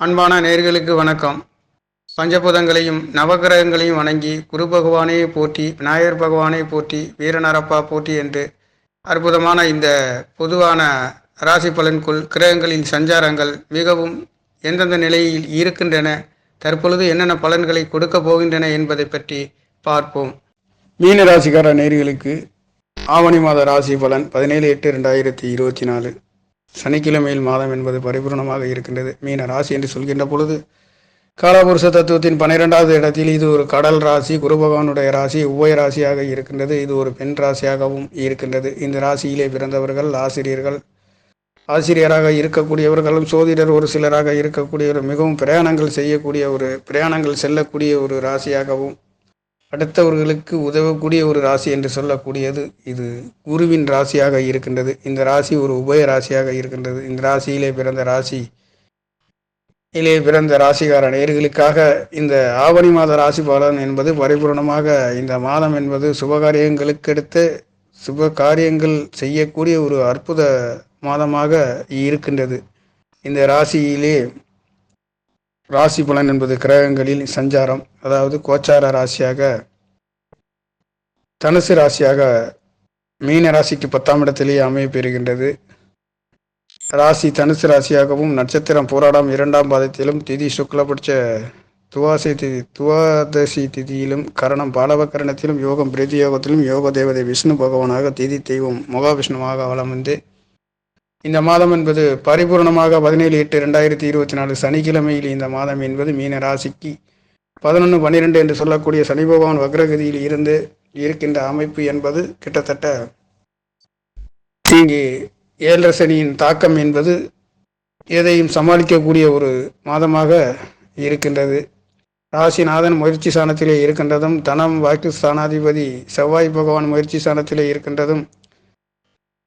அன்பான நேயர்களுக்கு வணக்கம். பஞ்சபூதங்களையும் நவகிரகங்களையும் வணங்கி குரு பகவானை போற்றி, விநாயகர் பகவானை போற்றி, வீரநரப்பா போற்றி என்று அற்புதமான இந்த பொதுவான ராசி பலன்குள் கிரகங்களின் சஞ்சாரங்கள் மிகவும் எந்தெந்த நிலையில் இருக்கின்றன, தற்பொழுது என்னென்ன பலன்களை கொடுக்க போகின்றன என்பதை பற்றி பார்ப்போம். மீன ராசிக்கார நேயர்களுக்கு ஆவணி மாத ராசி பலன் 17/8/2024 சனிக்கிழமையில் மாதம் என்பது பரிபூர்ணமாக இருக்கின்றது. மீன ராசி என்று சொல்கின்ற பொழுது காலபுருஷ தத்துவத்தின் 12வது இடத்தில் இது ஒரு கடல் ராசி, குரு பகவானுடைய ராசி, உபய ராசியாக இருக்கின்றது. இது ஒரு பெண் ராசியாகவும் இருக்கின்றது. இந்த ராசியிலே பிறந்தவர்கள் ஆசிரியராக இருக்கக்கூடியவர்களும், சோதிடர் ஒரு சிலராக இருக்கக்கூடியவர், மிகவும் பிரயாணங்கள் செல்லக்கூடிய ஒரு ராசியாகவும், அடுத்தவர்களுக்கு உதவக்கூடிய ஒரு ராசி என்று சொல்லக்கூடியது இது குருவின் ராசியாக இருக்கின்றது. இந்த ராசி ஒரு உபய ராசியாக இருக்கின்றது. இந்த ராசியிலே பிறந்த ராசிகார நேயர்களுக்காக இந்த ஆவணி மாத ராசி பலன் என்பது பரிபூர்ணமாக இந்த மாதம் என்பது சுபகாரியங்களுக்கடுத்து சுப காரியங்கள் செய்யக்கூடிய ஒரு அற்புத மாதமாக இருக்கின்றது. இந்த ராசியிலே ராசி பலன் என்பது கிரகங்களில் சஞ்சாரம், அதாவது கோச்சார ராசியாக தனுசு ராசியாக மீன ராசிக்கு 10ஆம் இடத்திலேயே அமையப்பெறுகின்றது. ராசி தனுசு ராசியாகவும், நட்சத்திரம் போராடம் 2ஆம் பாதத்திலும், திதி சுக்லபட்ச துவாதசி திதியிலும், கரணம் பாலவகரணத்திலும், யோகம் பிரீதி யோகத்திலும், யோக தேவதை விஷ்ணு பகவானாக, திதி தெய்வம் மகாவிஷ்ணுவாக வலம் வந்து இந்த மாதம் என்பது பரிபூர்ணமாக 17/8/2024 சனிக்கிழமையில் இந்த மாதம் என்பது மீன ராசிக்கு 11/12 என்று சொல்லக்கூடிய சனி பகவான் வக்ரகதியில் இருந்து இருக்கின்ற அமைப்பு என்பது கிட்டத்தட்ட இங்கே 7.5 சனியின் தாக்கம் என்பது எதையும் சமாளிக்கக்கூடிய ஒரு மாதமாக இருக்கின்றது. ராசிநாதன் முயற்சி ஸ்தானத்திலே இருக்கின்றதும், தனம் வாக்கு ஸ்தானாதிபதி செவ்வாய் பகவான் முயற்சி ஸ்தானத்திலே இருக்கின்றதும்,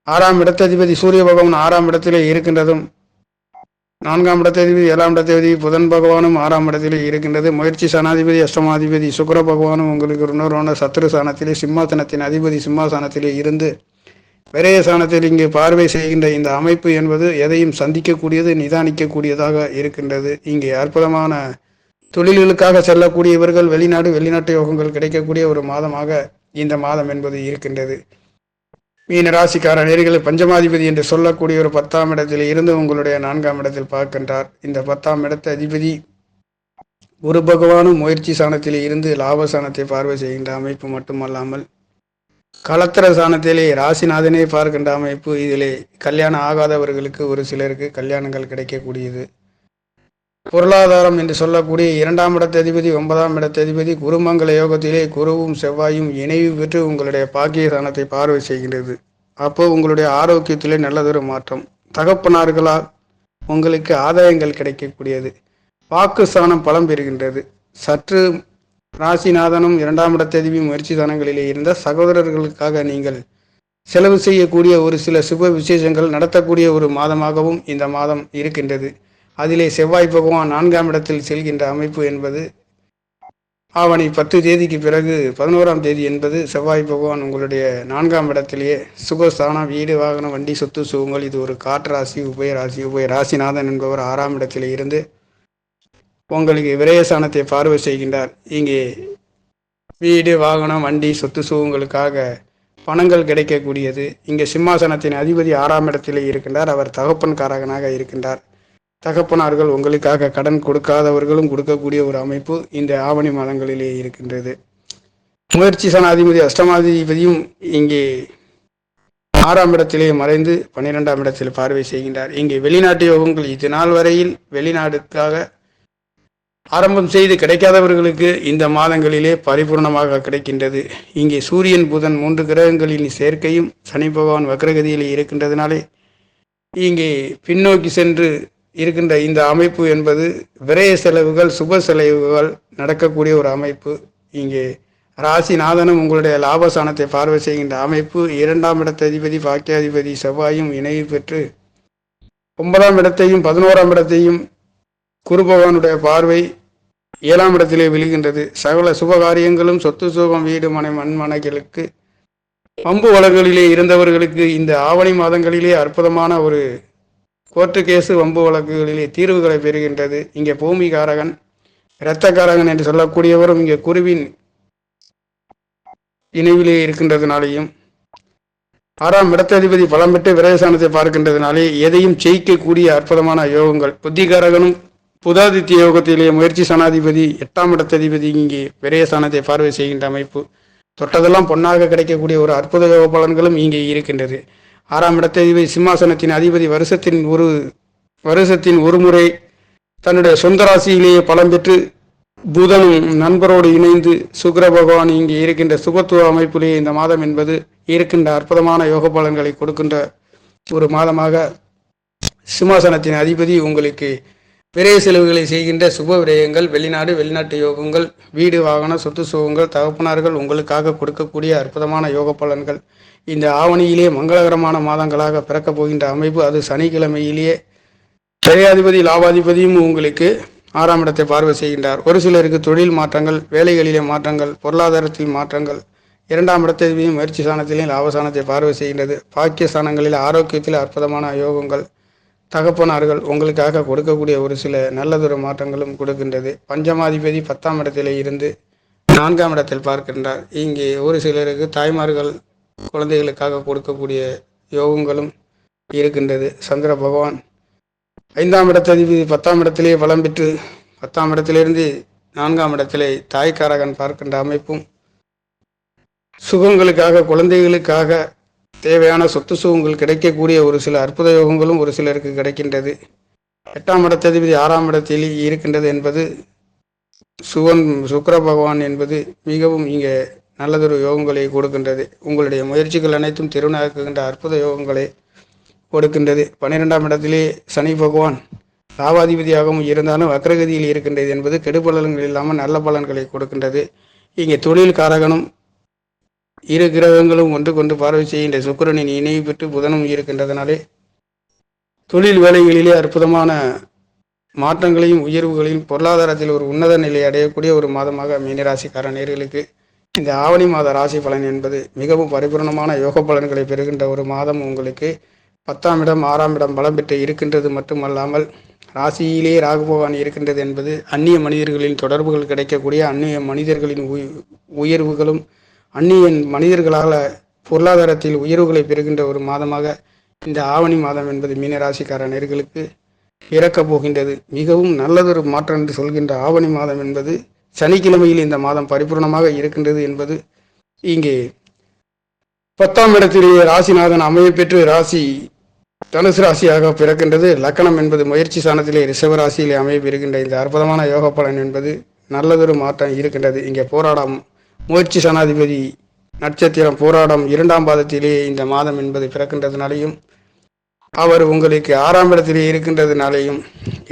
6ஆம் இடத்ததிபதி சூரிய பகவான் 6ஆம் இடத்திலே இருக்கின்றதும், 4ஆம் இடத்ததிபதி 7ஆம் இடத்ததிபதி புதன் பகவானும் 6ஆம் இடத்திலே இருக்கின்றது. முயற்சி ஸ்தானாதிபதி அஷ்டமாதிபதி சுக்கிர பகவானும் உங்களுக்கு இன்னொரு சத்ரு ஸ்தானத்திலே, சிம்மாசனத்தின் அதிபதி சிம்மாசனத்திலே இருந்து விரய ஸ்தானத்தில் இங்கு பார்வை செய்கின்ற இந்த அமைப்பு என்பது எதையும் சந்திக்கக்கூடியது, நிதானிக்கக்கூடியதாக இருக்கின்றது. இங்கே அற்புதமான தொழில்களுக்காக செல்லக்கூடியவர்கள் வெளிநாட்டு யோகங்கள் கிடைக்கக்கூடிய ஒரு மாதமாக இந்த மாதம் என்பது இருக்கின்றது. மீன ராசிக்கார நேயர்களை பஞ்சமாதிபதி என்று சொல்லக்கூடிய ஒரு 10ஆம் இடத்தில் இருந்து உங்களுடைய 4ஆம் இடத்தில் பார்க்கின்றார். இந்த 10ஆம் இடத்து அதிபதி குரு பகவானும் முயற்சி ஸ்தானத்திலே இருந்து லாபஸ்தானத்தை பார்வை செய்கின்ற அமைப்பு மட்டுமல்லாமல், களத்திர ஸ்தானத்திலே ராசிநாதனே பார்க்கின்ற அமைப்பு. இதிலே கல்யாணம் ஆகாதவர்களுக்கு ஒரு சிலருக்கு கல்யாணங்கள் கிடைக்கக்கூடியது. பொருளாதாரம் என்று சொல்லக்கூடிய 2ஆம் இடத்து அதிபதி 9ஆம் இடத்து அதிபதி குருமங்கல யோகத்திலே குருவும் செவ்வாயும் இணைவு பெற்று உங்களுடைய பாக்கிய ஸ்தானத்தை பார்வை செய்கின்றது. அப்போ உங்களுடைய ஆரோக்கியத்திலே நல்லதொரு மாற்றம், தகப்பனார்களால் உங்களுக்கு ஆதாயங்கள் கிடைக்கக்கூடியது, வாக்கு ஸ்தானம் பலம் பெறுகின்றது. சற்று ராசிநாதனும் 2ஆம் இடத்து அதிபதி முயற்சி ஸ்தானங்களிலே இருந்த சகோதரர்களுக்காக நீங்கள் செலவு செய்யக்கூடிய ஒரு சில சுப விசேஷங்கள் நடத்தக்கூடிய ஒரு மாதமாகவும் இந்த மாதம் இருக்கின்றது. அதிலே செவ்வாய் பகவான் 4ஆம் இடத்தில் செல்கின்ற அமைப்பு என்பது ஆவணி 10 தேதிக்கு பிறகு 11ஆம் தேதி என்பது செவ்வாய் பகவான் உங்களுடைய 4ஆம் இடத்திலேயே சுகஸ்தானம், வீடு, வாகனம், வண்டி, சொத்து, சுகங்கள், இது ஒரு காற்றாசி, உபய ராசிநாதன் என்பவர் 6ஆம் இடத்திலே இருந்து உங்களுக்கு விரயஸ்தானத்தை பார்வை செய்கின்றார். இங்கே வீடு, வாகனம், வண்டி, சொத்து, சுகங்களுக்காக பணங்கள் கிடைக்கக்கூடியது. இங்கே சிம்மாசனத்தின் அதிபதி 6ஆம் இடத்திலே இருக்கின்றார். அவர் தகப்பன்காரகனாக இருக்கின்றார். தகப்பனார்கள் உங்களுக்காக கடன் கொடுக்காதவர்களும் கொடுக்கக்கூடிய ஒரு அமைப்பு இந்த ஆவணி மாதங்களிலே இருக்கின்றது. முயற்சி ஸ்தானாதிபதி அஷ்டமாதிபதியும் இங்கே 6ஆம் இடத்திலே மறைந்து 12ஆம் இடத்தில் பார்வை செய்கின்றார். இங்கே வெளிநாட்டு யோகங்கள் இது நாள் வரையில் வெளிநாடுக்காக ஆரம்பம் செய்து கிடைக்காதவர்களுக்கு இந்த மாதங்களிலே பரிபூர்ணமாக கிடைக்கின்றது. இங்கே சூரியன் புதன் 3 கிரகங்களின் சேர்க்கையும் சனி பகவான் வக்ரகதியில் இருக்கின்றதுனாலே இங்கே பின்னோக்கி சென்று இருக்கின்ற இந்த அமைப்பு என்பது விரய செலவுகள், சுப செலவுகள் நடக்கக்கூடிய ஒரு அமைப்பு. இங்கே ராசிநாதனும் உங்களுடைய லாபஸ்தானத்தை பார்வை செய்கின்ற அமைப்பு. 2ஆம் இடத்த அதிபதி பாக்கியாதிபதி செவ்வாயும் இணைவு பெற்று 9ஆம் இடத்தையும் 11ஆம் இடத்தையும் குரு பகவானுடைய பார்வை 7ஆம் இடத்திலே விழுகின்றது. சகல சுபகாரியங்களும், சொத்து சுகம், வீடு, மனை, மண்மனைகளுக்கு, பம்பு வளர்களிலே இருந்தவர்களுக்கு இந்த ஆவணி மாதங்களிலே அற்புதமான ஒரு கோர்ட்டு கேசு வம்பு வழக்குகளிலே தீர்வுகளை பெறுகின்றது. இங்கே பூமிகாரகன் இரத்தக்காரகன் என்று சொல்லக்கூடியவரும் இங்கே குருவின் இணைவிலே இருக்கின்றதுனாலேயும் 6ஆம் இடத்ததிபதி பலம் பெற்று விரயசானத்தை பார்க்கின்றதுனாலே எதையும் ஜெயிக்கக்கூடிய அற்புதமான யோகங்கள். புத்திகாரகனும் புதாதித்ய யோகத்திலே முயற்சி சனாதிபதி 8ஆம் இடத்ததிபதி இங்கே விரயசானத்தை பார்வை செய்கின்ற அமைப்பு. தொட்டதெல்லாம் பொன்னாக கிடைக்கக்கூடிய ஒரு அற்புத யோக பலன்களும் இங்கே இருக்கின்றது. 6ஆம் இடத்ததிபதி சிம்மாசனத்தின் அதிபதி வருஷத்தின் ஒரு முறை தன்னுடைய சொந்த ராசியிலேயே பலம் பெற்று புதனும் நண்பரோடு இணைந்து சுக்கிர பகவான் இங்கே இருக்கின்ற சுபத்துவ அமைப்பிலேயே இந்த மாதம் என்பது இருக்கின்ற அற்புதமான யோக பலன்களை கொடுக்கின்ற ஒரு மாதமாக சிம்மாசனத்தின் அதிபதி உங்களுக்கு விரைய செலவுகளை செய்கின்ற சுப விரயங்கள், வெளிநாட்டு யோகங்கள், வீடு வாகன சொத்து சுகங்கள், தகப்பனார்கள் உங்களுக்காக கொடுக்கக்கூடிய அற்புதமான யோக பலன்கள் இந்த ஆவணியிலே மங்களகரமான மாதங்களாக பிறக்கப் போகின்ற அமைப்பு. அது சனிக்கிழமையிலேயே விரையாதிபதி லாபாதிபதியும் உங்களுக்கு 6ஆம் இடத்தை பார்வை செய்கின்றார். ஒரு சிலருக்கு தொழில் மாற்றங்கள், வேலைகளிலே மாற்றங்கள், பொருளாதாரத்தில் மாற்றங்கள். 2ஆம் இடத்தையும் முயற்சி ஸ்தானத்திலே லாபஸ்தானத்தை பார்வை செய்கின்றது. பாக்கிய ஸ்தானங்களில் ஆரோக்கியத்தில் அற்புதமான யோகங்கள், தகப்பனார்கள் உங்களுக்காக கொடுக்கக்கூடிய ஒரு சில நல்லதொரு மாற்றங்களும் கொடுக்கின்றது. பஞ்சமாதிபதி 10ஆம் இடத்திலே இருந்து 4ஆம் இடத்தில் பார்க்கின்றார். இங்கே ஒரு சிலருக்கு தாய்மார்கள் குழந்தைகளுக்காக கொடுக்கக்கூடிய யோகங்களும் இருக்கின்றது. சந்திர பகவான் 5ஆம் இடத்ததிபதி 10ஆம் இடத்திலே பலம் பெற்று 10ஆம் இடத்திலிருந்து 4ஆம் இடத்திலே தாய்க்காரகன் பார்க்கின்ற அமைப்பும் சுகங்களுக்காக, குழந்தைகளுக்காக தேவையான சொத்து சுகங்கள் கிடைக்கக்கூடிய ஒரு சில அற்புத யோகங்களும் ஒரு சிலருக்கு கிடைக்கின்றது. 8ஆம் இடத்ததிபதி 6ஆம் இடத்தில் இருக்கின்றது என்பது சுக்கிர பகவான் என்பது மிகவும் இங்கே நல்லதொரு யோகங்களை கொடுக்கின்றது. உங்களுடைய முயற்சிகள் அனைத்தும் திருநாக்குகின்ற அற்புத யோகங்களை கொடுக்கின்றது. 12ஆம் இடத்திலே சனி பகவான் லாபாதிபதியாகவும் இருந்தாலும் வக்ரகதியில் இருக்கின்றது என்பது கெடுபலன்கள் இல்லாமல் நல்ல பலன்களை கொடுக்கின்றது. இங்கே தொழில் காரகனும் இரு கிரகங்களும் ஒன்று கொண்டு பார்வை செய்கின்ற சுக்கிரனின் இணைவு பெற்று புதனும் இருக்கின்றதனாலே தொழில் வேலைகளிலே அற்புதமான மாற்றங்களையும் உயர்வுகளையும் பொருளாதாரத்தில் ஒரு உன்னத நிலை அடையக்கூடிய ஒரு மாதமாக மீனராசிக்கார நேயர்களுக்கு இந்த ஆவணி மாத ராசி பலன் என்பது மிகவும் பரிபூர்ணமான யோக பலன்களை பெறுகின்ற ஒரு மாதம். உங்களுக்கு 10ஆம் இடம் 6ஆம் இடம் பலம் பெற்று இருக்கின்றது மட்டுமல்லாமல் ராசியிலே ராகு பகவான் இருக்கின்றது என்பது அந்நிய மனிதர்களின் தொடர்புகள் கிடைக்கக்கூடிய, அந்நிய மனிதர்களின் உயர்வுகளும், அந்நிய மனிதர்களால் பொருளாதாரத்தில் உயர்வுகளை பெறுகின்ற ஒரு மாதமாக இந்த ஆவணி மாதம் என்பது மீனராசிக்கார நேயர்களுக்கு இறக்கப் போகின்றது. மிகவும் நல்லதொரு மாற்றம் என்று சொல்கின்ற ஆவணி மாதம் என்பது சனிக்கிழமையில் இந்த மாதம் பரிபூர்ணமாக இருக்கின்றது என்பது இங்கே 10ஆம் இடத்திலேயே ராசிநாதன் அமைய பெற்று ராசி தனுசு ராசியாக பிறக்கின்றது. லக்கணம் என்பது முயற்சி ஸ்தானத்திலே ரிஷப ராசியிலே அமைய பெறுகின்ற இந்த அற்புதமான யோக பலன் என்பது நல்லதொரு மாற்றம் இருக்கின்றது. இங்கே போராடம் முயற்சி சனாதிபதி நட்சத்திரம் போராடம் 2ஆம் பாதத்திலே இந்த மாதம் என்பது பிறக்கின்றதுனாலையும் அவர் உங்களுக்கு 6ஆம் இடத்திலே இருக்கின்றதுனாலேயும்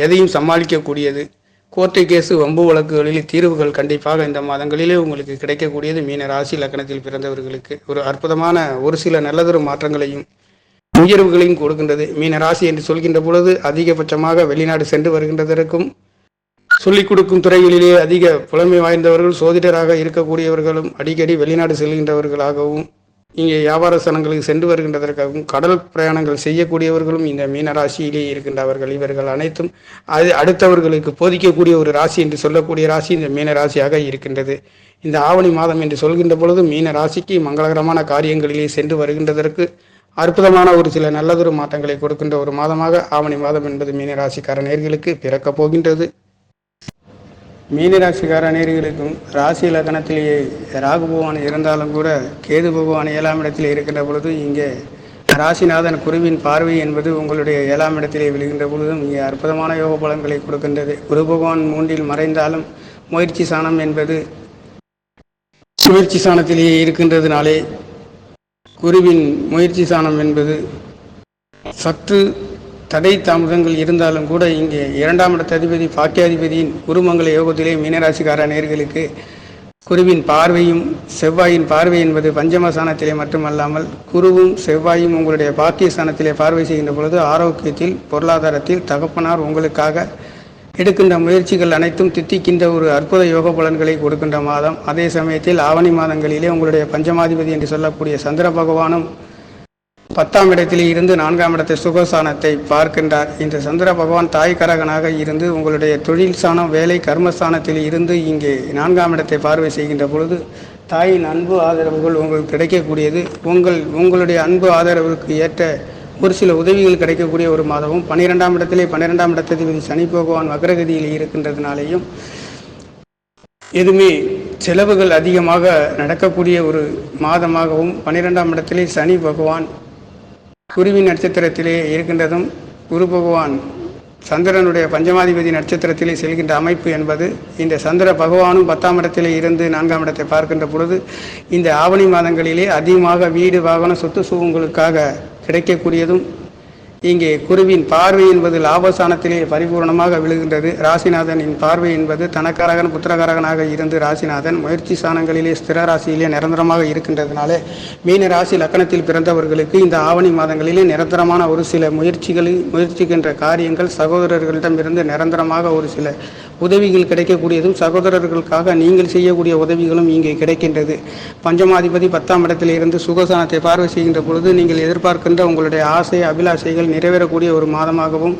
எதையும் சமாளிக்கக்கூடியது. கோர்ட்டு கேசு வம்பு வழக்குகளில் தீர்வுகள் கண்டிப்பாக இந்த மாதங்களிலே உங்களுக்கு கிடைக்கக்கூடியது. மீன ராசி லக்கணத்தில் பிறந்தவர்களுக்கு ஒரு அற்புதமான ஒரு சில நல்லதொரு மாற்றங்களையும் உயர்வுகளையும் கொடுக்கின்றது. மீன ராசி என்று சொல்கின்ற பொழுது அதிகபட்சமாக வெளிநாடு சென்று வருகின்றதற்கும், சொல்லிக் கொடுக்கும் துறைகளிலே அதிக புலமை வாய்ந்தவர்கள், சோதிடராக இருக்கக்கூடியவர்களும் அடிக்கடி வெளிநாடு செல்கின்றவர்களாகவும், இங்கே வியாபார ஸ்தலங்களுக்கு சென்று வருகின்றதற்காகவும், கடல் பிரயாணங்கள் செய்யக்கூடியவர்களும் இந்த மீனராசியிலே இருக்கின்றவர்கள். இவர்கள் அனைத்தும் அடுத்தவர்களுக்கு போதிக்கக்கூடிய ஒரு ராசி என்று சொல்லக்கூடிய ராசி இந்த மீனராசியாக இருக்கின்றது. இந்த ஆவணி மாதம் என்று சொல்கின்ற பொழுது மீன ராசிக்கு மங்களகரமான காரியங்களிலே சென்று வருகின்றதற்கு அற்புதமான ஒரு சில நல்லதொரு மாற்றங்களை கொடுக்கின்ற ஒரு மாதமாக ஆவணி மாதம் என்பது மீனராசிக்கார நேயர்களுக்கு பிறக்கப் போகின்றது. மீனராசிக்கார நேயர்களுக்கும் ராசி லக்னத்திலேயே ராகு பகவான் இருந்தாலும் கூட கேது பகவான் 7ஆம் இடத்தில் இருக்கின்ற பொழுது இங்கே ராசிநாதன் குருவின் பார்வை என்பது உங்களுடைய 7ஆம் இடத்திலே விழுகின்ற பொழுதும் இங்கே அற்புதமான யோக பலன்களை கொடுக்கின்றது. குரு பகவான் 3இல் மறைந்தாலும் முயற்சி ஸ்தானம் என்பது முயற்சி ஸ்தானத்திலேயே இருக்கின்றதுனாலே குருவின் முயற்சி ஸ்தானம் என்பது சற்று தடை தாமதங்கள் இருந்தாலும் கூட இங்கே 2ஆம் இடத்த அதிபதி பாக்கியாதிபதியின் குருமங்கல யோகத்திலே மீனராசிக்கார நேயர்களுக்கு குருவின் பார்வையும் செவ்வாயின் பார்வை என்பது பஞ்சமஸ்தானத்திலே மட்டுமல்லாமல் குருவும் செவ்வாயும் உங்களுடைய பாக்கிய ஸ்தானத்திலே பார்வை செய்கின்ற பொழுது ஆரோக்கியத்தில், பொருளாதாரத்தில் தகப்பனார் உங்களுக்காக எடுக்கின்ற முயற்சிகள் அனைத்தும் தித்திக்கின்ற ஒரு அற்புத யோக பலன்களை கொடுக்கின்ற மாதம். அதே சமயத்தில் ஆவணி மாதங்களிலே உங்களுடைய பஞ்சமாதிபதி என்று சொல்லக்கூடிய சந்திர பகவானும் 10ஆம் இடத்திலே இருந்து 4ஆம் இடத்தை சுகசானத்தை பார்க்கின்றார். இந்த சந்திர பகவான் தாய் கரகனாக இருந்து உங்களுடைய தொழில் சாணம் வேலை கர்மஸ்தானத்தில் இருந்து இங்கே 4ஆம் இடத்தை பார்வை செய்கின்ற பொழுது தாயின் அன்பு ஆதரவுகள் உங்களுக்கு கிடைக்கக்கூடியது. உங்களுடைய அன்பு ஆதரவுக்கு ஏற்ற ஒரு சில உதவிகள் கிடைக்கக்கூடிய ஒரு மாதமும் 12ஆம் இடத்திலே 12ஆம் இடத்திற்கு சனி பகவான் வக்ரகதியில் இருக்கின்றதுனாலேயும் எதுவுமே செலவுகள் அதிகமாக நடக்கக்கூடிய ஒரு மாதமாகவும் 12ஆம் இடத்திலே சனி பகவான் குருவின் நட்சத்திரத்திலே இருக்கின்றதும் குரு பகவான் சந்திரனுடைய பஞ்சமாதிபதி நட்சத்திரத்திலே செல்கின்ற அமைப்பு என்பது இந்த சந்திர பகவானும் 10ஆம் இடத்திலே இருந்து 4ஆம் இடத்தை பார்க்கின்ற பொழுது இந்த ஆவணி மாதங்களிலே அதிகமாக வீடு வாகனம் சொத்து சுகங்களுக்காக கிடைக்கக்கூடியதும் இங்கே குருவின் பார்வை என்பது லாபஸ்தானத்திலே பரிபூர்ணமாக விழுகின்றது. ராசிநாதனின் பார்வை என்பது தனக்காரகன் புத்திரகாரகனாக இருந்து ராசிநாதன் முயற்சி ஸ்தானங்களிலே ஸ்திர ராசியிலே நிரந்தரமாக இருக்கின்றதுனாலே மீன ராசி லக்கணத்தில் பிறந்தவர்களுக்கு இந்த ஆவணி மாதங்களிலே நிரந்தரமான ஒரு சில முயற்சிக்கின்ற காரியங்கள் சகோதரர்களிடமிருந்து நிரந்தரமாக ஒரு சில உதவிகள் கிடைக்கக்கூடியதும் சகோதரர்களுக்காக நீங்கள் செய்யக்கூடிய உதவிகளும் இங்கே கிடைக்கின்றது. பஞ்சமாதிபதி 10ஆம் இடத்தில் இருந்து சுகசானத்தை பார்வை செய்கின்ற பொழுது நீங்கள் எதிர்பார்க்கின்ற உங்களுடைய ஆசை அபிலாஷைகள் நிறைவேறக்கூடிய ஒரு மாதமாகவும்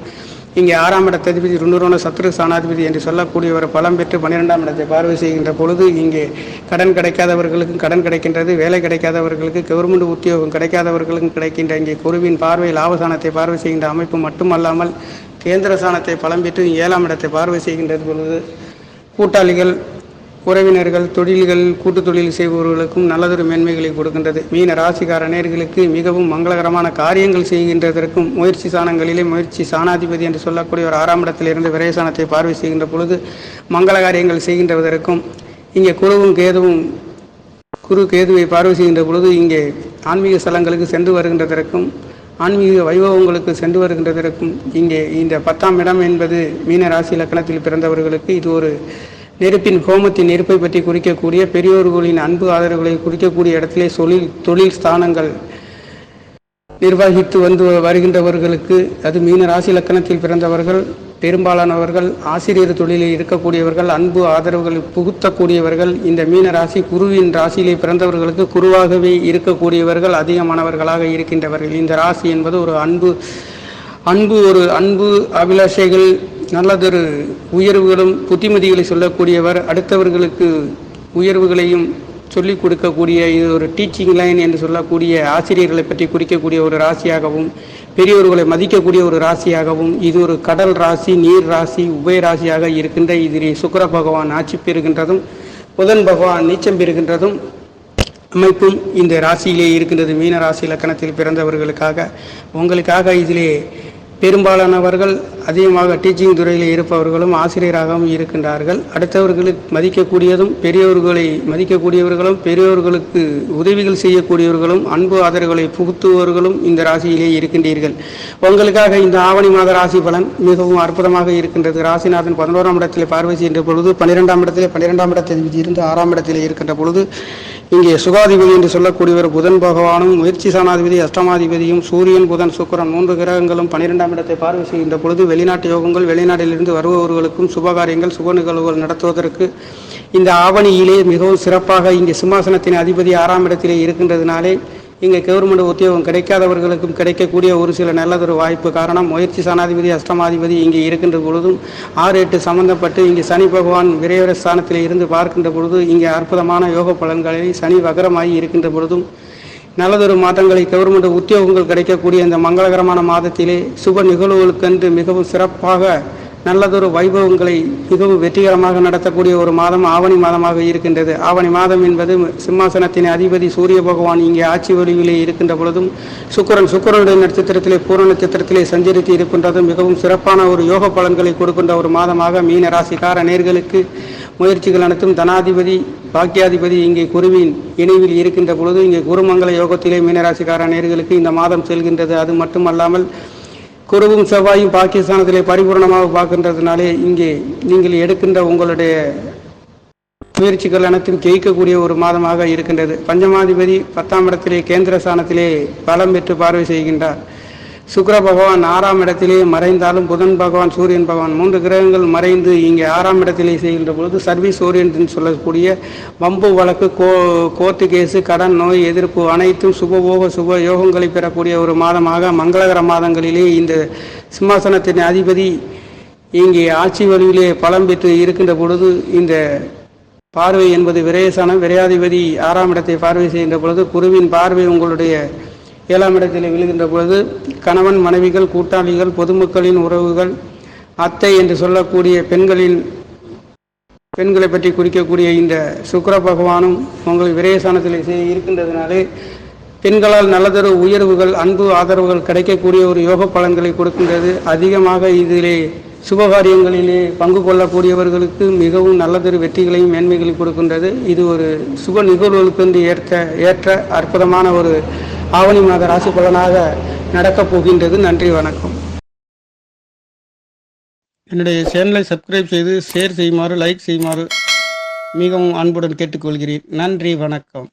இங்கே 6ஆம் இடத்ததிபதி ருணுரோண சத்ரு சாணாதிபதி என்று சொல்லக்கூடிய ஒரு பலம் பெற்று 12ஆம் இடத்தை பார்வை செய்கின்ற பொழுது இங்கே கடன் கிடைக்காதவர்களுக்கும் கடன் கிடைக்கின்றது. வேலை கிடைக்காதவர்களுக்கு கவர்மெண்ட் உத்தியோகம் கிடைக்காதவர்களுக்கும் கிடைக்கின்ற இங்கே குருவின் பார்வை லாபசானத்தை பார்வை செய்கின்ற அமைப்பு மட்டுமல்லாமல் கேந்திர சாணத்தை பலம் பெற்று 7ஆம் இடத்தை பார்வை செய்கின்றது பொழுது கூட்டாளிகள் உறவினர்கள் தொழில்கள் கூட்டு தொழில் செய்பவர்களுக்கும் நல்லதொரு மேன்மைகளை கொடுக்கின்றது. மீன ராசிக்கார நேயர்களுக்கு மிகவும் மங்களகரமான காரியங்கள் செய்கின்றதற்கும் முயற்சி சாணங்களிலே முயற்சி சாணாதிபதி என்று சொல்லக்கூடிய ஒரு 6ஆம் இடத்திலிருந்து விரயசானத்தை பார்வை செய்கின்ற பொழுது மங்கள காரியங்கள் செய்கின்றதற்கும் இங்கே குரு கேதுவை பார்வை செய்கின்ற பொழுது இங்கே ஆன்மீக ஸ்தலங்களுக்கு சென்று வருகின்றதற்கும் ஆன்மீக வைபவங்களுக்கு சென்று வருகின்றதற்கும் இங்கே இந்த 10ஆம் இடம் என்பது மீன ராசி லக்கணத்தில் பிறந்தவர்களுக்கு இது ஒரு நெருப்பின் ஹோமத்தின் நெருப்பை பற்றி குறிக்கக்கூடிய பெரியோர்களின் அன்பு ஆதரவுகளை குறிக்கக்கூடிய இடத்திலே தொழில் ஸ்தானங்கள் நிர்வகித்து வருகின்றவர்களுக்கு அது மீன ராசி லக்கணத்தில் பிறந்தவர்கள் பெரும்பாலானவர்கள் ஆசிரியர் தொழிலில் இருக்கக்கூடியவர்கள் அன்பு ஆதரவுகள் புகுத்தக்கூடியவர்கள் இந்த மீன ராசி குருவின் ராசியிலே பிறந்தவர்களுக்கு குருவாகவே இருக்கக்கூடியவர்கள் அதிகமானவர்களாக இருக்கின்றவர்கள். இந்த ராசி என்பது ஒரு அன்பு அபிலாஷைகள் நல்லதொரு உயர்வுகளும் புத்திமதிகளை சொல்லக்கூடியவர் அடுத்தவர்களுக்கு உயர்வுகளையும் சொல்லிக் கொடுக்கக்கூடிய இது ஒரு டீச்சிங் லைன் என்று சொல்லக்கூடிய ஆசிரியர்களை பற்றி குறிக்கக்கூடிய ஒரு ராசியாகவும் பெரியோர்களை மதிக்கக்கூடிய ஒரு ராசியாகவும் இது ஒரு கடல் ராசி நீர் ராசி உபய ராசியாக இருக்கின்ற இதிலே சுக்கிர பகவான் ஆட்சி பெறுகின்றதும் புதன் பகவான் நீச்சம் பெறுகின்றதும் அமைப்பும் இந்த ராசியிலே இருக்கின்றது. மீன ராசி லக்கணத்தில் பிறந்தவர்களுக்காக உங்களுக்காக இதிலே பெரும்பாலானவர்கள் அதிகமாக டீச்சிங் துறையில் இருப்பவர்களும் ஆசிரியராகவும் இருக்கின்றார்கள். அடுத்தவர்களுக்கு மதிக்கக்கூடியதும் பெரியோர்களை மதிக்கக்கூடியவர்களும் பெரியோர்களுக்கு உதவிகள் செய்யக்கூடியவர்களும் அன்பு ஆதரவுகளை புகுத்துவர்களும் இந்த ராசியிலே இருக்கின்றீர்கள். உங்களுக்காக இந்த ஆவணி மாத ராசி பலன் மிகவும் அற்புதமாக இருக்கின்றது. ராசிநாதன் 11ஆம் இடத்திலே பார்வை செய்கின்ற பொழுது 12ஆம் இடத்திலே 12ஆம் இடத்தில் இருந்து 6ஆம் இடத்திலே இருக்கின்ற பொழுது இங்கே சுகாதிபதி என்று சொல்லக்கூடியவர் புதன் பகவானும் முயற்சி சாணாதிபதி அஷ்டமாதிபதியும் சூரியன் புதன் சுக்கிரன் 3 கிரகங்களும் 12ஆம் இடத்தை பார்வை செய்கின்ற பொழுது வெளிநாட்டு யோகங்கள் வெளிநாட்டிலிருந்து வருபவர்களுக்கும் சுபகாரியங்கள் சுப நிகழ்வுகள் நடத்துவதற்கு இந்த ஆவணியிலே மிகவும் சிறப்பாக இங்கே சிம்மாசனத்தின் அதிபதி 6ஆம் இடத்திலே இருக்கின்றதுனாலே இங்கே கவர்மெண்ட் உத்தியோகம் கிடைக்காதவர்களுக்கும் கிடைக்கக்கூடிய ஒரு சில நல்லதொரு வாய்ப்பு. காரணம் முயற்சி சாணாதிபதி அஷ்டமாதிபதி இங்கே இருக்கின்ற பொழுதும் 6-8 சம்பந்தப்பட்டு இங்கே சனி பகவான் விரைவர ஸ்தானத்தில் இருந்து பார்க்கின்ற பொழுது இங்கே அற்புதமான யோக பலன்களை சனி வகரமாகி இருக்கின்ற பொழுதும் நல்லதொரு மாற்றங்களை கவர்மெண்ட் உத்தியோகங்கள் கிடைக்கக்கூடிய இந்த மங்களகரமான மாதத்திலே சுப நிகழ்வுகளுக்கென்று மிகவும் சிறப்பாக நல்லதொரு வைபவங்களை மிகவும் வெற்றிகரமாக நடத்தக்கூடிய ஒரு மாதம் ஆவணி மாதமாக இருக்கின்றது. ஆவணி மாதம் என்பது சிம்மாசனத்தின் அதிபதி சூரிய பகவான் இங்கே ஆட்சி வடிவிலே இருக்கின்ற பொழுதும் சுக்கிரனுடைய நட்சத்திரத்திலே பூர்ண நட்சத்திரத்திலே சஞ்சரித்து இருக்கின்றதும் மிகவும் சிறப்பான ஒரு யோக பலன்களை கொடுக்கின்ற ஒரு மாதமாக மீன ராசிக்கார நேர்களுக்கு முயற்சிகள் அனைத்தும் தனாதிபதி பாக்கியாதிபதி இங்கே குருவின் இணைவில் இருக்கின்ற பொழுது இங்கே குருமங்கல யோகத்திலே மீனராசிக்கார நேர்களுக்கு இந்த மாதம் செல்கின்றது. அது மட்டுமல்லாமல் குருவும் செவ்வாயும் பாகிஸ்தானத்திலே பரிபூர்ணமாக பார்க்கின்றதுனாலே இங்கே நீங்கள் எடுக்கின்ற உங்களுடைய முயற்சிகள் அனைத்தும் ஜெயிக்கக்கூடிய ஒரு மாதமாக இருக்கின்றது. பஞ்சமாதிபதி 10ஆம் இடத்திலே கேந்திர ஸ்தானத்திலே பலம் பெற்று பார்வை செய்கின்றார். சுக்கிர பகவான் 6ஆம் இடத்திலே மறைந்தாலும் புதன் பகவான் சூரியன் பகவான் 3 கிரகங்கள் மறைந்து இங்கே 6ஆம் இடத்திலே செய்கின்ற பொழுது சர்வீஸ் ஓரியன்ட் சொல்லக்கூடிய வம்பு வழக்கு கோர்ட்டு கேஸு கடன் நோய் எதிர்ப்பு அனைத்தும் சுபபோக சுப யோகங்களை பெறக்கூடிய ஒரு மாதமாக மங்களகர மாதங்களிலே இந்த சிம்மாசனத்தின் அதிபதி இங்கே ஆட்சி வலுவிலே பலம் பெற்று இருக்கின்ற பொழுது இந்த பார்வை என்பது விரயசானம். விரையாதிபதி 6ஆம் இடத்தை பார்வை செய்கின்ற பொழுது குருவின் பார்வை உங்களுடைய 7ஆம் இடத்தில் விழுகின்ற பொழுது கணவன் மனைவிகள் கூட்டாளிகள் பொதுமக்களின் உறவுகள் அத்தை என்று சொல்லக்கூடிய பெண்களை பற்றி குறிக்கக்கூடிய இந்த சுக்கிர பகவானும் உங்கள் விரயசானத்தில் இருக்கின்றதுனாலே பெண்களால் நல்லதொரு உயர்வுகள் அன்பு ஆதரவுகள் கிடைக்கக்கூடிய ஒரு யோக பலன்களை கொடுக்கின்றது. அதிகமாக இதிலே சுபகாரியங்களிலே பங்கு கொள்ளக்கூடியவர்களுக்கு மிகவும் நல்லதொரு வெற்றிகளையும் மேன்மைகளையும் கொடுக்கின்றது. இது ஒரு சுப நிகழ்வுகளுக்கு ஏற்ற அற்புதமான ஒரு ஆவணி மாத ராசி பலனாக நடக்கப் போகின்றது. நன்றி, வணக்கம். என்னுடைய சேனலை சப்ஸ்கிரைப் செய்து ஷேர் செய்யுமாறு லைக் செய்யுமாறு மிகவும் அன்புடன் கேட்டுக்கொள்கிறேன். நன்றி, வணக்கம்.